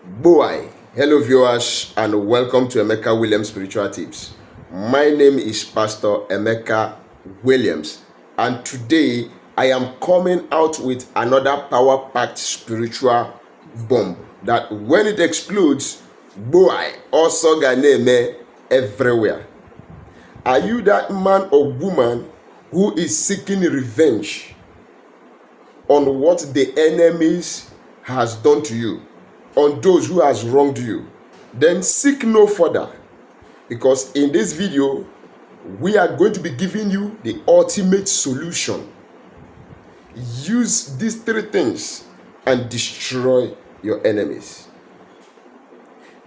Boy, hello viewers and welcome to Emeka Williams Spiritual Tips. My name is Pastor Emeka Williams and today I am coming out with another power-packed spiritual bomb that when it explodes, boy, also ganeme everywhere. Are you that man or woman who is seeking revenge on what the enemies has done to you, on those who has wronged you? Then seek no further, because in this video we are going to be giving you the ultimate solution. Use these three things and destroy your enemies.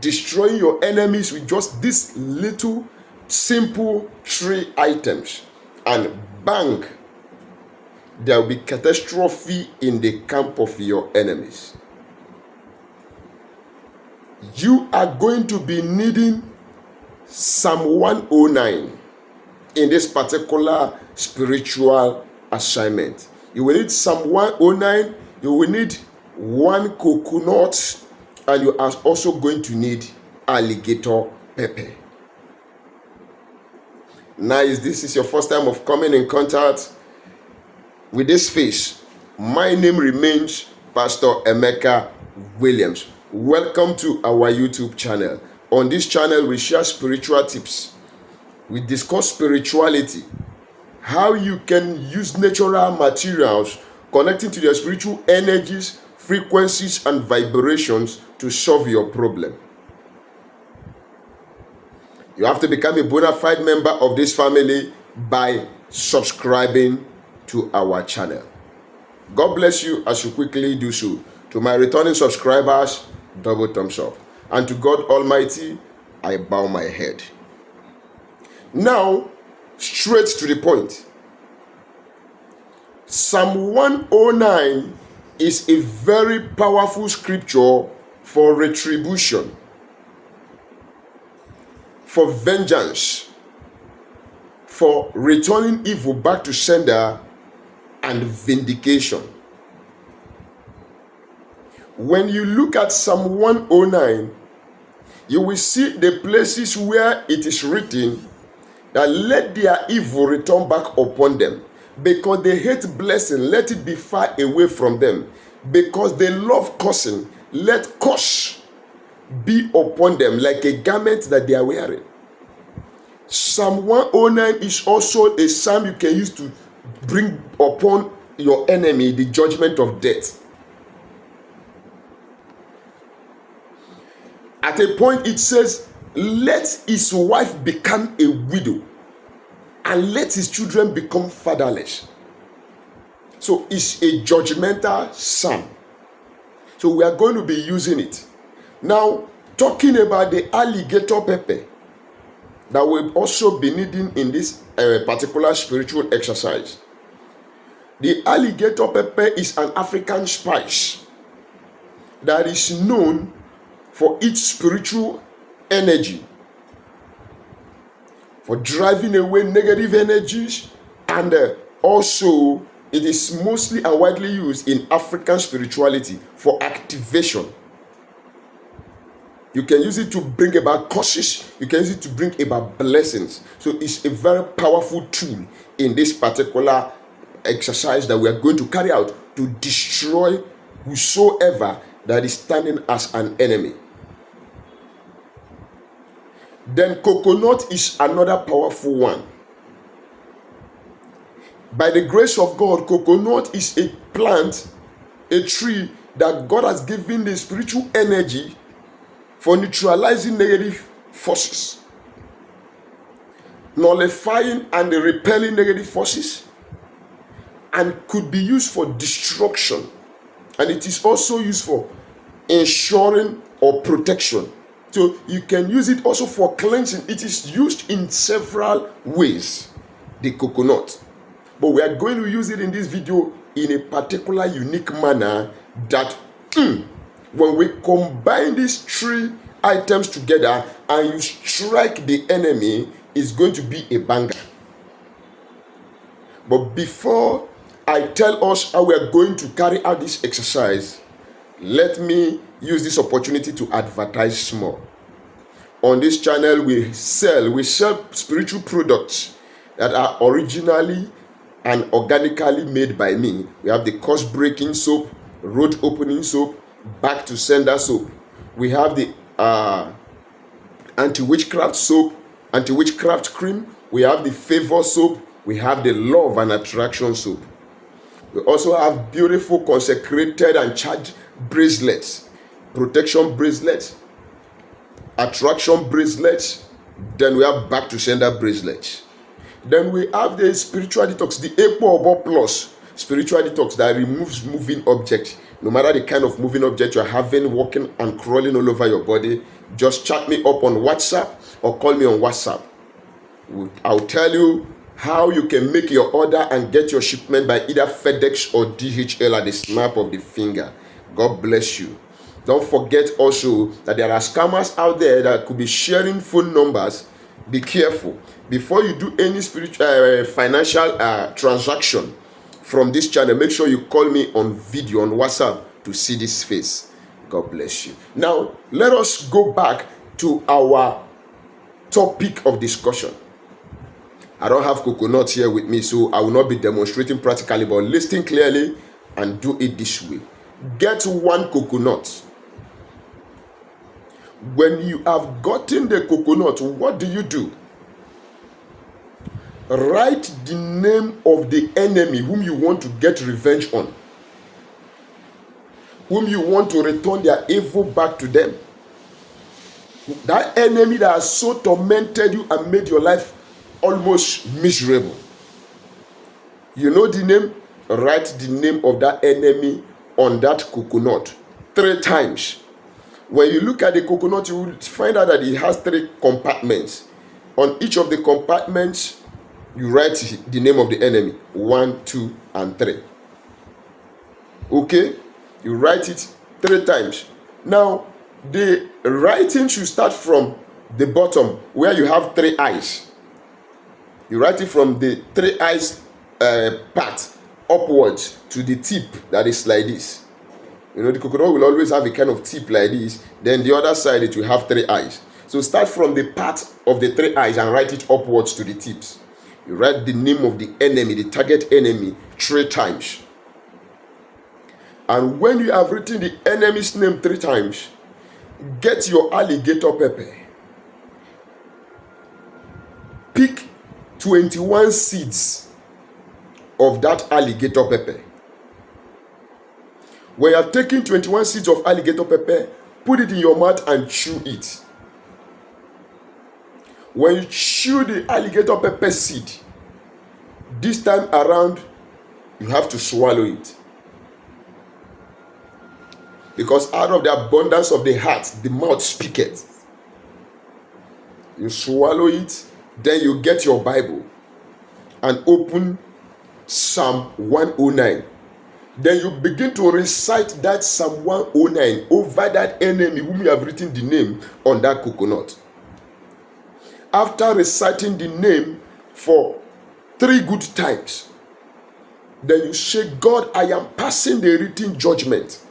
Destroying your enemies with just these little simple three items, and bang, there will be catastrophe in the camp of your enemies. You are going to be needing Psalm 109 in this particular spiritual assignment. You will need Psalm 109, you will need one coconut, and you are also going to need alligator pepper. Now, if this is your first time of coming in contact with this face, my name remains Pastor Emeka Williams. Welcome to our YouTube channel. On this channel, we share spiritual tips. We discuss spirituality, how you can use natural materials connecting to your spiritual energies, frequencies, and vibrations to solve your problem. You have to become a bona fide member of this family by subscribing to our channel. God bless you as you quickly do so. To my returning subscribers, double thumbs up. And to God Almighty, I bow my head. Now, straight to the point. Psalm 109 is a very powerful scripture for retribution, for vengeance, for returning evil back to sender, and vindication. When you look at Psalm 109, you will see the places where it is written that let their evil return back upon them. Because they hate blessing, let it be far away from them. Because they love cursing, let curse be upon them like a garment that they are wearing. Psalm 109 is also a psalm you can use to bring upon your enemy the judgment of death. At a point it says, let his wife become a widow and let his children become fatherless. So it's a judgmental psalm. So we are going to be using it. Now, talking about the alligator pepper that we'll also be needing in this particular spiritual exercise. The alligator pepper is an African spice that is known for its spiritual energy, for driving away negative energies, and also it is mostly and widely used in African spirituality for activation. You can use it to bring about curses, you can use it to bring about blessings. So it's a very powerful tool in this particular exercise that we are going to carry out to destroy whosoever that is standing as an enemy. Then coconut is another powerful one. By the grace of God, coconut is a plant, a tree that God has given the spiritual energy for neutralizing negative forces, nullifying and repelling negative forces, and could be used for destruction. And it is also used for ensuring or protection. So you can use it also for cleansing. It is used in several ways, the coconut. But we are going to use it in this video in a particular unique manner that when we combine these three items together and you strike the enemy, it's going to be a banger. But before I tell us how we are going to carry out this exercise, let me use this opportunity to advertise small. On this channel, we sell spiritual products that are originally and organically made by me. We have the curse breaking soap, road opening soap, back to sender soap. We have the anti-witchcraft soap, anti-witchcraft cream. We have the favor soap. We have the love and attraction soap. We also have beautiful consecrated and charged bracelets, protection bracelets, attraction bracelets. Then we have back to sender bracelets. Then we have the spiritual detox, the Epo Obo Plus spiritual detox that removes moving objects. No matter the kind of moving object you're having, walking and crawling all over your body, just chat me up on WhatsApp or call me on WhatsApp. I'll tell you how you can make your order and get your shipment by either FedEx or DHL at the snap of the finger. God bless you. Don't forget also that there are scammers out there that could be sharing phone numbers. Be careful. Before you do any spiritual financial transaction from this channel, make sure you call me on video on WhatsApp to see this face. God bless you. Now, let us go back to our topic of discussion. I don't have coconut here with me, so I will not be demonstrating practically, but listen clearly and do it this way. Get one coconut. When you have gotten the coconut, what do? Write the name of the enemy whom you want to get revenge on, whom you want to return their evil back to them. That enemy that has so tormented you and made your life almost miserable. You know the name? Write the name of that enemy on that coconut 3 times. When you look at the coconut, you will find out that it has 3 compartments. On each of the compartments, you write the name of the enemy. 1, 2, and 3. Okay? You write it 3 times. Now, the writing should start from the bottom where you have 3 eyes. You write it from the 3 eyes part upwards to the tip that is like this. You know, the coconut will always have a kind of tip like this. Then the other side, it will have 3 eyes. So start from the part of the 3 eyes and write it upwards to the tips. You write the name of the enemy, the target enemy, 3 times. And when you have written the enemy's name 3 times, get your alligator pepper. Pick 21 seeds of that alligator pepper. When you have taken 21 seeds of alligator pepper, put it in your mouth and chew it. When you chew the alligator pepper seed, this time around, you have to swallow it. Because out of the abundance of the heart, the mouth speaketh. You swallow it, then you get your Bible and open Psalm 109. Then you begin to recite that Psalm 109 over that enemy whom you have written the name on that coconut. After reciting the name for 3 good times, then you say, God, I am passing the written judgment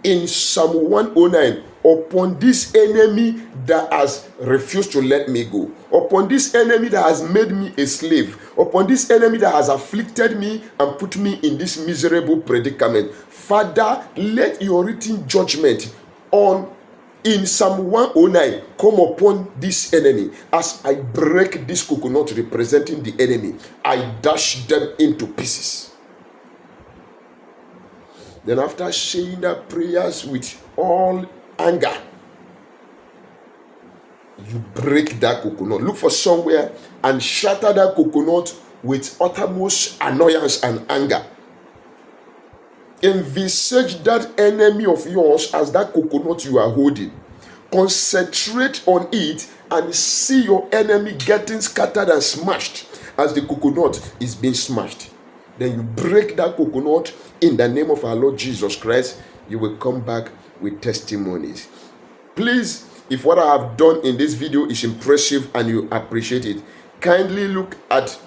in Psalm 109 upon this enemy that has refused to let me go, upon this enemy that has made me a slave, upon this enemy that has afflicted me and put me in this miserable predicament. Father, let your written judgment in Psalm 109 come upon this enemy. As I break this coconut representing the enemy, I dash them into pieces. Then after saying that prayers with all anger, you break that coconut. Look for somewhere and shatter that coconut with uttermost annoyance and anger. Envisage that enemy of yours as that coconut you are holding. Concentrate on it and see your enemy getting scattered and smashed as the coconut is being smashed. Then you break that coconut in the name of our Lord Jesus Christ. You will come back with testimonies. Please, if what I have done in this video is impressive and you appreciate it, kindly look at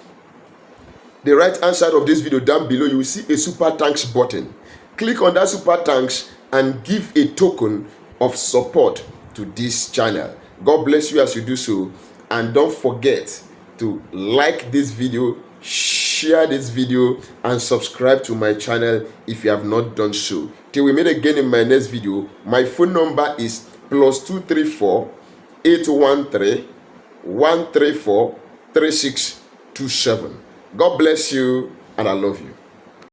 the right hand side of this video down below. You will see a super thanks button. Click on that super thanks and give a token of support to this channel. God bless you as you do so, and don't forget to like this video, share this video, and subscribe to my channel if you have not done so. Till we meet again in my next video, my phone number is +234 813 134 3627. God bless you, and I love you.